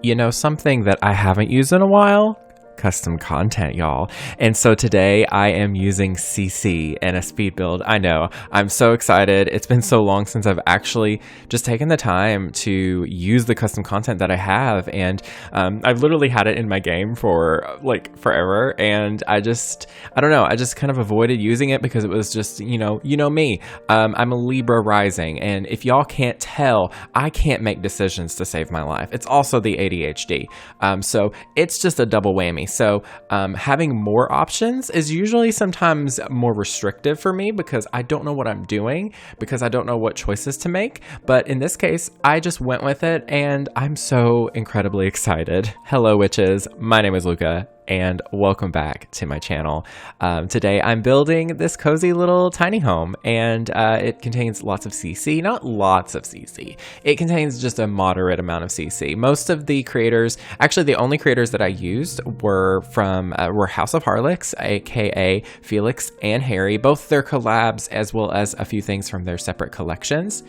You know, something that I haven't used in a while? Custom content, y'all. And so today I am using CC and a speed build. I know, I'm so excited. It's been so long since I've actually just taken the time to use the custom content that I have. And I've literally had it in my game for like forever. And I don't know, I just kind of avoided using it because it was just, you know me. I'm a Libra rising. And if y'all can't tell, I can't make decisions to save my life. It's also the ADHD. So it's just a double whammy. So having more options is usually sometimes more restrictive for me because I don't know what I'm doing, because I don't know what choices to make. But in this case, I just went with it and I'm so incredibly excited. Hello, witches. My name is Luca, and welcome back to my channel. Today I'm building this cozy little tiny home, and it contains lots of CC, not lots of CC. It contains just a moderate amount of CC. Most of the creators, actually the only creators that I used were House of Harlix, aka Felix and Harry, both their collabs as well as a few things from their separate collections.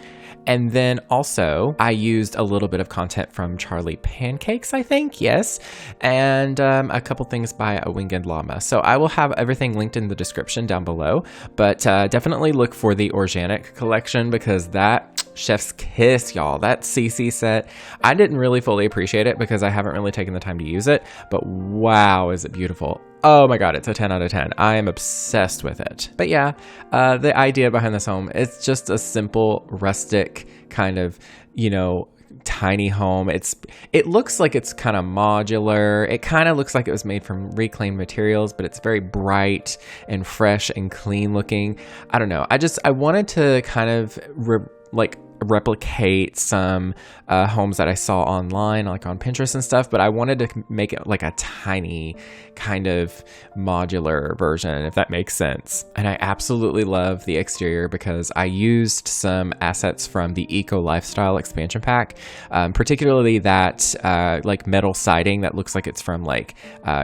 And then also, I used a little bit of content from Charlie Pancakes, I think, yes, and a couple things by a Winged Llama. So I will have everything linked in the description down below, but definitely look for the Organic collection because that chef's kiss, y'all, that CC set, I didn't really fully appreciate it because I haven't really taken the time to use it, but wow, is it beautiful. Oh my god, it's a 10 out of 10. I am obsessed with it. But yeah, the idea behind this home, it's just a simple, rustic kind of, tiny home. It looks like it's kind of modular. It kind of looks like it was made from reclaimed materials, but it's very bright and fresh and clean looking. I don't know. I wanted to kind of replicate some homes that I saw online, like on Pinterest and stuff, but I wanted to make it like a tiny kind of modular version, if that makes sense. And I absolutely love the exterior because I used some assets from the Eco Lifestyle expansion pack, particularly that like metal siding that looks like it's from like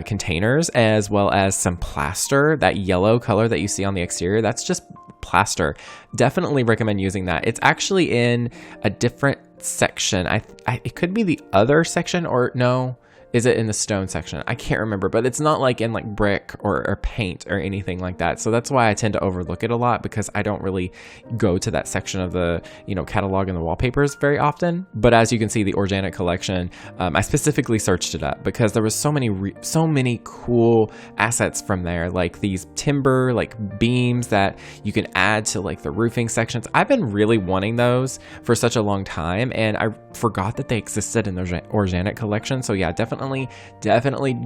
containers, as well as some plaster, that yellow color that you see on the exterior. That's just plaster. Definitely recommend using that. It's actually in a different section. It could be the other section, or no, is it in the stone section? I can't remember, but it's not like in like brick or paint or anything like that. So that's why I tend to overlook it a lot because I don't really go to that section of the, catalog and the wallpapers very often. But as you can see, the Organic collection, I specifically searched it up because there was so many cool assets from there, like these timber, like beams that you can add to like the roofing sections. I've been really wanting those for such a long time, and I forgot that they existed in the Organic collection. So yeah, definitely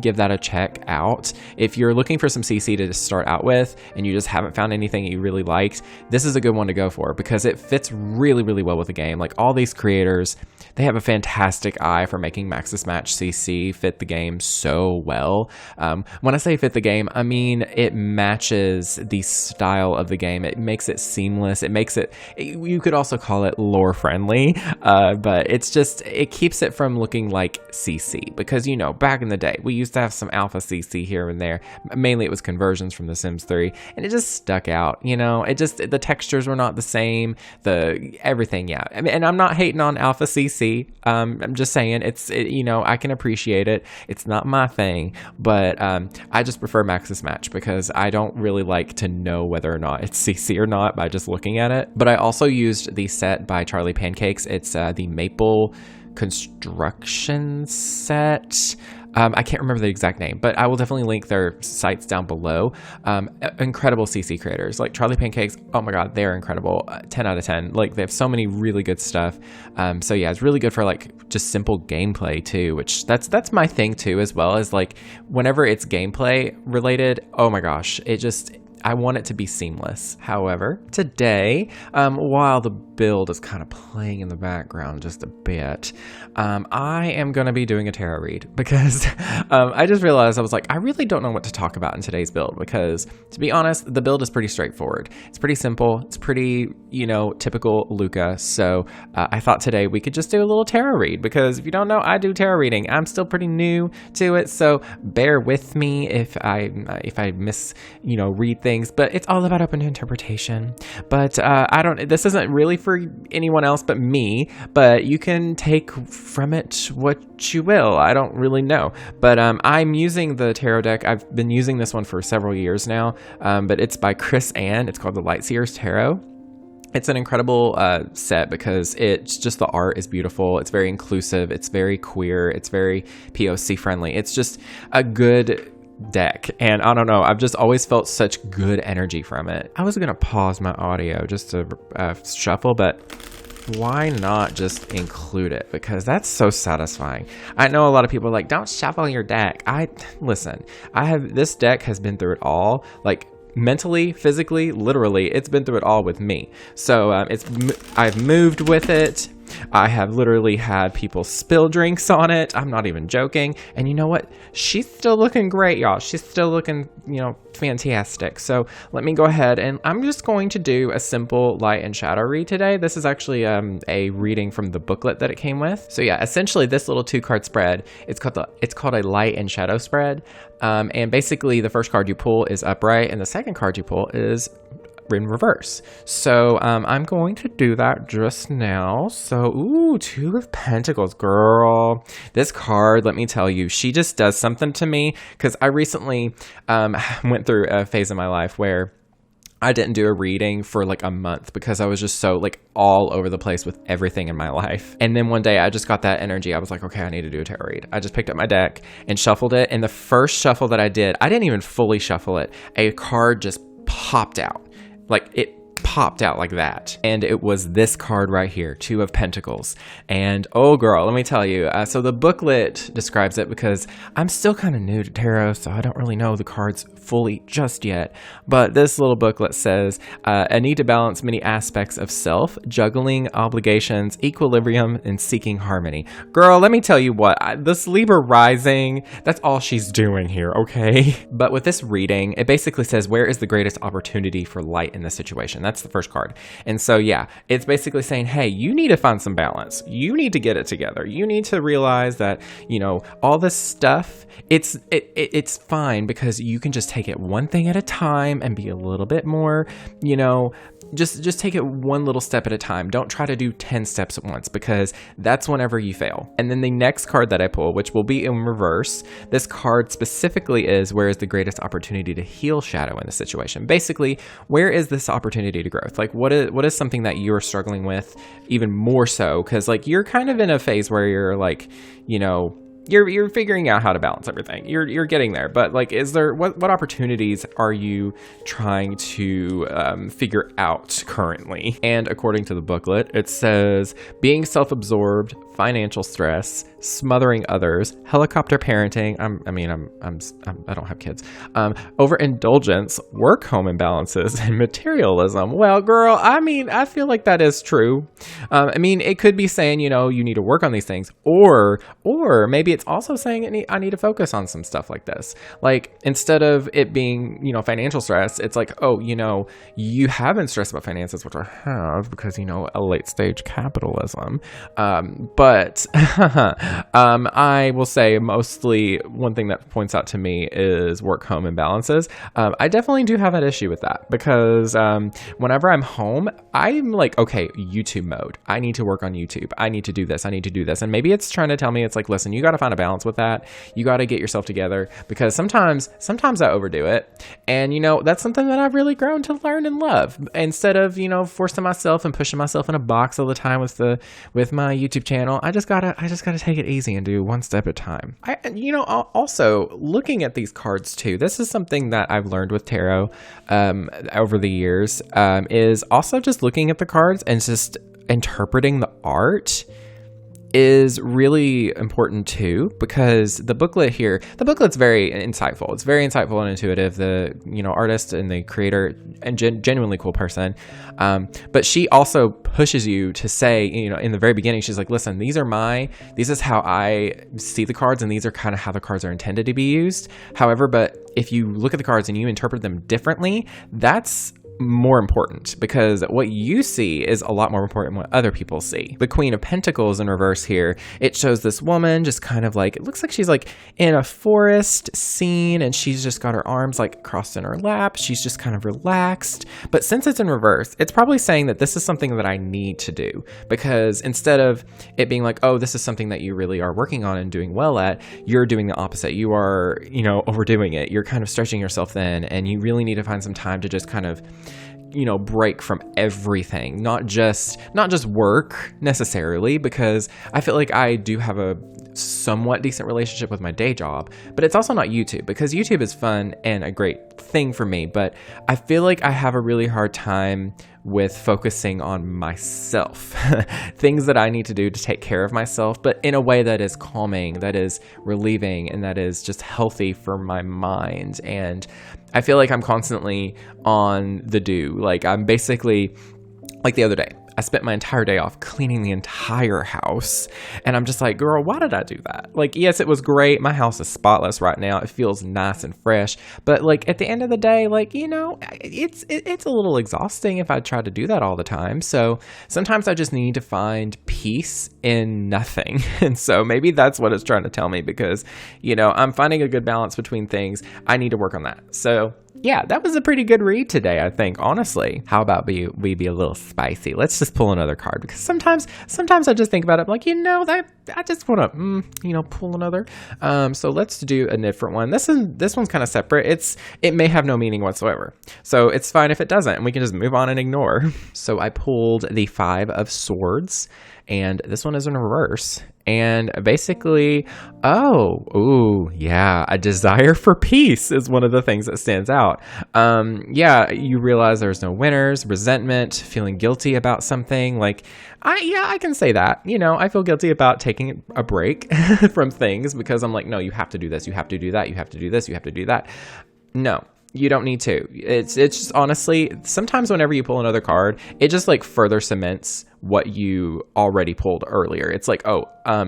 give that a check out. If you're looking for some CC to just start out with and you just haven't found anything you really liked, this is a good one to go for because it fits really, really well with the game. Like all these creators, they have a fantastic eye for making Maxis Match CC fit the game so well. When I say fit the game, I mean it matches the style of the game. It makes it seamless. You could also call it lore friendly, but it keeps it from looking like CC because, back in the day, we used to have some alpha CC here and there. Mainly it was conversions from The Sims 3, and it just stuck out, the textures were not the same, everything, yeah. I mean, and I'm not hating on alpha CC. I'm just saying I can appreciate it. It's not my thing, but I just prefer Maxis Match because I don't really like to know whether or not it's CC or not by just looking at it. But I also used the set by Charlie Pancakes. It's the Maple Construction set. I can't remember the exact name, but I will definitely link their sites down below. Incredible CC creators like Charlie Pancakes. Oh my god, they're incredible. 10 out of 10. Like they have so many really good stuff. So yeah, it's really good for like just simple gameplay too, which that's my thing too, as well as like whenever it's gameplay related. Oh my gosh, I want it to be seamless. However, today, while the build is kind of playing in the background just a bit, I am going to be doing a tarot read because I just realized I was like, I really don't know what to talk about in today's build because, to be honest, the build is pretty straightforward. It's pretty simple. It's pretty, typical Luca. So I thought today we could just do a little tarot read because if you don't know, I do tarot reading. I'm still pretty new to it, so bear with me if I miss, read things things, but it's all about open interpretation. But this isn't really for anyone else but me, but you can take from it what you will. I don't really know. But I'm using the tarot deck. I've been using this one for several years now, but it's by Chris Ann. It's called the Lightseers Tarot. It's an incredible set because it's just the art is beautiful. It's very inclusive. It's very queer. It's very POC friendly. It's just a good deck. And I don't know, I've just always felt such good energy from it. I was going to pause my audio just to shuffle, but why not just include it? Because that's so satisfying. I know a lot of people are like, don't shuffle your deck. Listen, this deck has been through it all. Like, mentally, physically, literally, it's been through it all with me. So I've moved with it. I have literally had people spill drinks on it. I'm not even joking. And you know what? She's still looking great, y'all. She's still looking, fantastic. So let me go ahead and I'm just going to do a simple light and shadow read today. This is actually a reading from the booklet that it came with. So yeah, essentially this little 2-card spread, it's called a light and shadow spread. And basically the first card you pull is upright and the second card you pull is in reverse. So I'm going to do that just now. So 2 of Pentacles, girl. This card, let me tell you, she just does something to me, because I recently went through a phase in my life where I didn't do a reading for like a month because I was just so like all over the place with everything in my life. And then one day I just got that energy. I was like, okay, I need to do a tarot read. I just picked up my deck and shuffled it. And the first shuffle that I did, I didn't even fully shuffle it. A card just popped out. Like, it popped out like that. And it was this card right here, 2 of Pentacles. And oh girl, let me tell you. So the booklet describes it, because I'm still kind of new to tarot, so I don't really know the cards fully just yet. But this little booklet says, a need to balance many aspects of self, juggling obligations, equilibrium, and seeking harmony. Girl, let me tell you what, this Libra rising, that's all she's doing here, okay? But with this reading, it basically says, where is the greatest opportunity for light in this situation? That's the first card. And so, yeah, it's basically saying, hey, you need to find some balance. You need to get it together. You need to realize that, all this stuff, it's fine, because you can just take it one thing at a time and be a little bit more, just take it one little step at a time. Don't try to do 10 steps at once, because that's whenever you fail. And then the next card that I pull, which will be in reverse, this card specifically is, where is the greatest opportunity to heal shadow in the situation? Basically, where is this opportunity to growth? Like, what is something that you're struggling with even more so? Because like, you're kind of in a phase where you're like, you're figuring out how to balance everything. You're getting there, but like, is there what opportunities are you trying to figure out currently? And according to the booklet, it says being self-absorbed, financial stress, smothering others, helicopter parenting. I don't have kids. Overindulgence, work-home imbalances, and materialism. Well, girl, I feel like that is true. It could be saying, you need to work on these things, or maybe it's also saying I need to focus on some stuff like this. Like, instead of it being, financial stress, it's like, oh, you have been stressed about finances, which I have, because, a late stage capitalism. But I will say mostly one thing that points out to me is work-home imbalances. I definitely do have an issue with that, because whenever I'm home, I'm like, okay, YouTube mode. I need to work on YouTube. I need to do this. I need to do this. And maybe it's trying to tell me, it's like, listen, you got to find a balance with that. You got to get yourself together, because sometimes I overdo it. And, that's something that I've really grown to learn and love, instead of, forcing myself and pushing myself in a box all the time with my YouTube channel. I just gotta take it easy and do one step at a time. Also looking at these cards too, this is something that I've learned with tarot over the years, is also just looking at the cards and just interpreting the art is really important too, because the booklet's very insightful. It's very insightful and intuitive. The artist and the creator, and genuinely cool person, but she also pushes you to say, in the very beginning, she's like, listen, this is how I see the cards, and these are kind of how the cards are intended to be used. However, but if you look at the cards and you interpret them differently, that's more important, because what you see is a lot more important than what other people see. The Queen of Pentacles in reverse here, it shows this woman just kind of like, it looks like she's like in a forest scene and she's just got her arms like crossed in her lap. She's just kind of relaxed. But since it's in reverse, it's probably saying that this is something that I need to do, because instead of it being like, oh, this is something that you really are working on and doing well at, you're doing the opposite. You are, overdoing it. You're kind of stretching yourself thin, and you really need to find some time to just kind of break from everything, not just work necessarily, because I feel like I do have a somewhat decent relationship with my day job, but it's also not YouTube, because YouTube is fun and a great thing for me, but I feel like I have a really hard time with focusing on myself, things that I need to do to take care of myself, but in a way that is calming, that is relieving, and that is just healthy for my mind. And I feel like I'm constantly on the do. Like, I'm basically, like the other day, I spent my entire day off cleaning the entire house, and I'm just like, girl, why did I do that? Like, yes, it was great. My house is spotless right now. It feels nice and fresh, but like at the end of the day, like, it's a little exhausting if I try to do that all the time. So sometimes I just need to find peace in nothing. And so maybe that's what it's trying to tell me, because, I'm finding a good balance between things. I need to work on that. So yeah, that was a pretty good read today, I think, honestly. How about we be a little spicy? Let's just pull another card, because sometimes I just think about it, I'm like, I just want to, pull another. So let's do a different one. This one's kind of separate. It may have no meaning whatsoever. So it's fine if it doesn't, and we can just move on and ignore. So I pulled the 5 of Swords, and this one is in reverse. And basically, a desire for peace is one of the things that stands out. You realize there's no winners, resentment, feeling guilty about something. Like, I can say that. I feel guilty about taking a break from things, because I'm like, no, you have to do this, you have to do that, you have to do this, you have to do that. No. You don't need to. It's just, honestly, sometimes whenever you pull another card, it just like further cements what you already pulled earlier. It's like,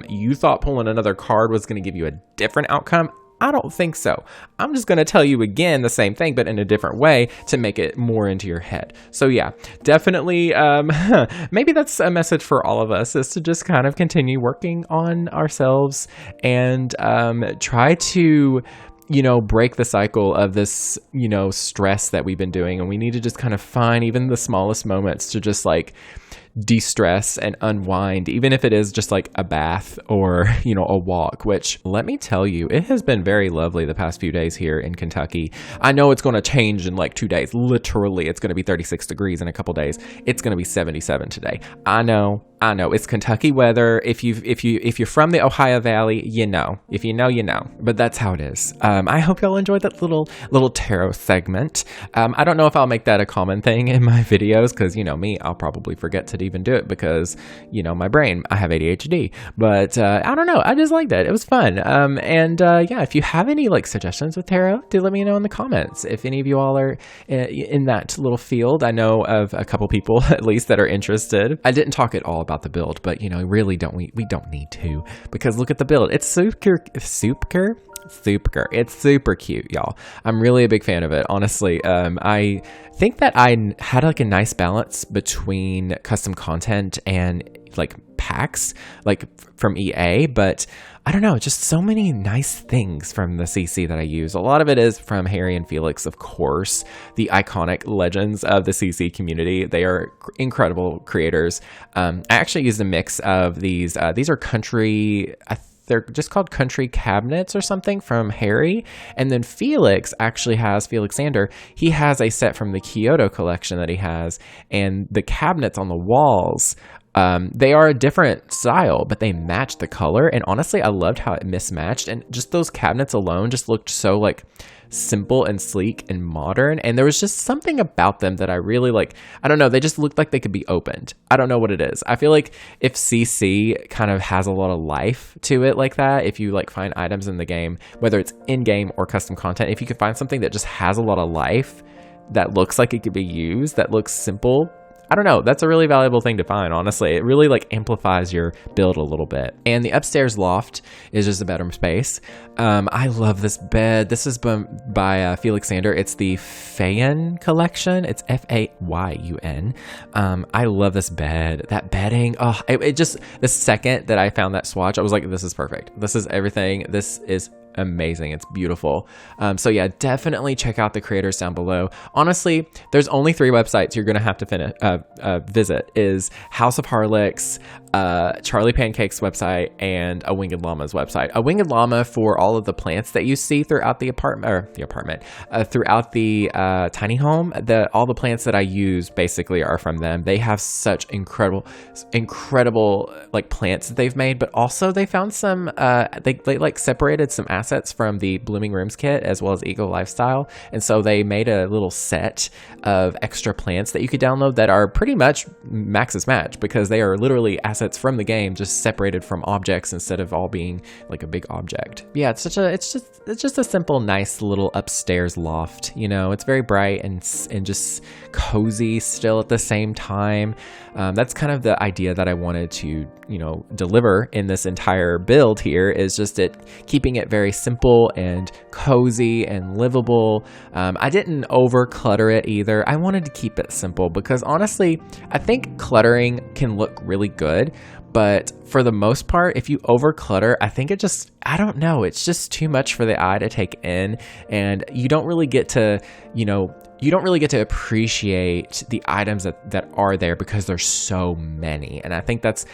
you thought pulling another card was going to give you a different outcome. I don't think so. I'm just going to tell you again the same thing, but in a different way to make it more into your head. So yeah, definitely, maybe that's a message for all of us, is to just kind of continue working on ourselves and try to break the cycle of this, stress that we've been doing. And we need to just kind of find even the smallest moments to just like de-stress and unwind, even if it is just like a bath or, a walk, which, let me tell you, it has been very lovely the past few days here in Kentucky. I know it's going to change in like 2 days. Literally, it's going to be 36 degrees in a couple days. It's going to be 77 today. I know. It's Kentucky weather. If you're from the Ohio Valley, you know. If you know, you know. But that's how it is. I hope y'all enjoyed that little tarot segment. I don't know if I'll make that a common thing in my videos, because me, I'll probably forget to even do it, because my brain, I have ADHD. But I don't know. I just liked it. It was fun. If you have any like suggestions with tarot, do let me know in the comments. If any of you all are in that little field, I know of a couple people at least that are interested. I didn't talk at all about the build, but really we don't need to, because look at the build. It's super. It's super cute, y'all. I'm really a big fan of it, honestly. I think that I had like a nice balance between custom content and like packs, like from EA, but I don't know, just so many nice things from the CC that I use. A lot of it is from Harry and Felix, of course, the iconic legends of the CC community. They are incredible creators. I actually used a mix of these. These are country, they're just called country cabinets or something from Harry. And then Felix actually has, Felixander, he has a set from the Kyoto collection that he has. And the cabinets on the walls, they are a different style, but they match the color. And honestly, I loved how it mismatched. And just those cabinets alone just looked so like simple and sleek and modern. And there was just something about them that I really like. I don't know. They just looked like they could be opened. I don't know what it is. I feel like if CC kind of has a lot of life to it like that, if you like find items in the game, whether it's in-game or custom content, if you can find something that just has a lot of life, that looks like it could be used, that looks simple, I don't know. That's a really valuable thing to find, honestly. It really like amplifies your build a little bit. And the upstairs loft is just a bedroom space. I love this bed. This is by Felix Sander. It's the Fayon collection. It's Fayun. I love this bed. That bedding. Oh, it just, the second that I found that swatch, I was like, this is perfect. This is everything. This is amazing. It's beautiful. So yeah, definitely check out the creators down below. Honestly, there's only 3 websites you're gonna have to visit: is House of Harlix, Charlie Pancake's website, and A Winged Llama's website. A Winged Llama for all of the plants that you see throughout the apartment, throughout the tiny home. All the plants that I use basically are from them. They have such incredible like plants that they've made, but also they found some they like separated some assets from the Blooming Rooms kit as well as Eco Lifestyle, and so they made a little set of extra plants that you could download that are pretty much Max's Match, because they are literally assets from the game just separated from objects instead of all being like a big object. Yeah, it's just a simple, nice little upstairs loft. You know, it's very bright and just cozy still at the same time. That's kind of the idea that I wanted to, you know, deliver in this entire build here, is just keeping it very simple and cozy and livable. I didn't over clutter it either. I wanted to keep it simple because honestly, I think cluttering can look really good, but for the most part, if you over clutter, I think I don't know, it's just too much for the eye to take in, and you don't really get to, appreciate the items that are there because there's so many. And I think that's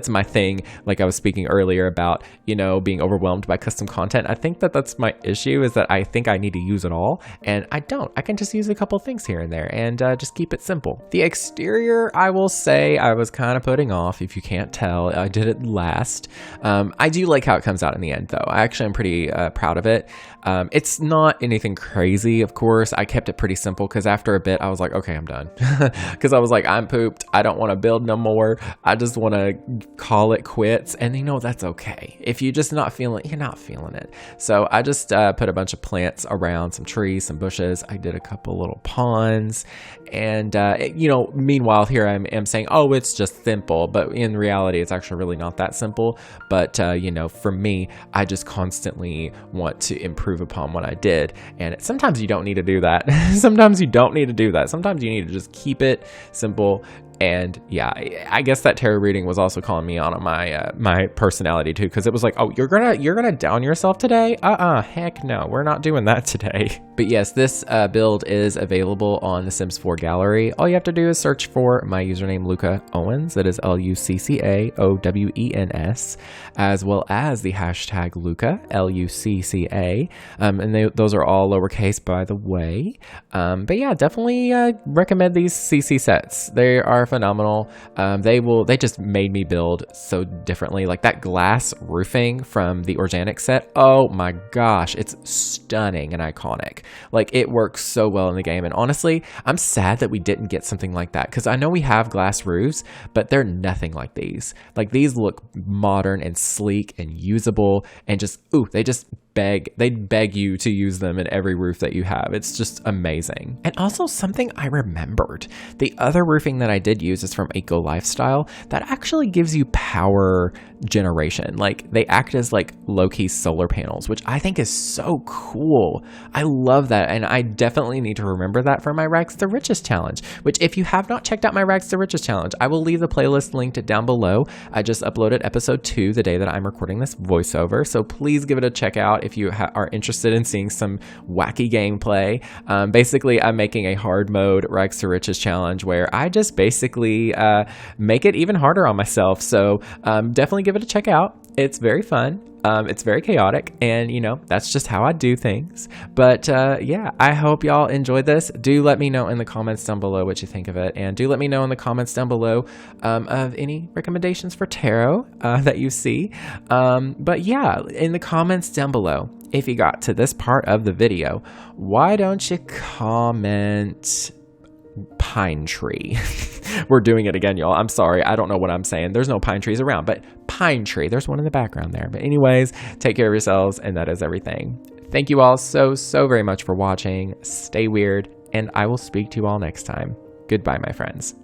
my thing. Like I was speaking earlier about, you know, being overwhelmed by custom content. I think that's my issue, is that I think I need to use it all, and I don't. I can just use a couple things here and there and just keep it simple. The exterior, I will say, I was kind of putting off. If you can't tell, I did it last. I do like how it comes out in the end, though. I actually am pretty proud of it. It's not anything crazy, of course. I kept it pretty simple because after a bit I was like, okay, I'm done. Because I was like, I'm pooped. I don't want to build no more. I just want to call it quits. And you know, that's okay. If you're just not feeling it, you're not feeling it. So I just put a bunch of plants around, some trees, some bushes. I did a couple little ponds. And, you know, meanwhile here I am saying, oh, it's just simple. But in reality, it's actually really not that simple. But, you know, for me, I just constantly want to improve upon what I did. And sometimes you don't need to do that. Sometimes you don't need to do that. Sometimes you need to just keep it simple. And yeah, I guess that tarot reading was also calling me on my my personality too, because it was like, oh, you're gonna down yourself today? Heck no, we're not doing that today. But yes, this build is available on the Sims 4 gallery. All you have to do is search for my username Luca Owens, that is LuccaOwens, as well as the hashtag Luca, LUCCA, and those are all lowercase, by the way. But yeah, definitely recommend these CC sets. They are phenomenal. They just made me build so differently. Like that glass roofing from the organic set, oh my gosh, it's stunning and iconic. Like it works so well in the game, and honestly, I'm sad that we didn't get something like that, because I know we have glass roofs, but they're nothing like these. Like these look modern and sleek and usable, and just they beg you to use them in every roof that you have. It's just amazing. And also something I remembered, the other roofing that I did use is from Eco Lifestyle that actually gives you power generation. Like they act as like low-key solar panels, which I think is so cool. I love that, and I definitely need to remember that for my Rags to Riches challenge, which if you have not checked out my Rags to Riches challenge, I will leave the playlist linked down below. I just uploaded episode 2 the day that I'm recording this voiceover, so please give it a check out if you are interested in seeing some wacky gameplay. Basically, I'm making a hard mode Rags to Riches challenge where I just basically make it even harder on myself. So definitely give it a check out. It's very fun. It's very chaotic, and you know, that's just how I do things. But yeah, I hope y'all enjoyed this. Do let me know in the comments down below what you think of it, and do let me know in the comments down below of any recommendations for tarot that you see. But yeah, in the comments down below, if you got to this part of the video, why don't you comment pine tree? We're doing it again, y'all. I'm sorry. I don't know what I'm saying. There's no pine trees around, but pine tree. There's one in the background there. But anyways, take care of yourselves, and that is everything. Thank you all so very much for watching. Stay weird, and I will speak to you all next time. Goodbye, my friends.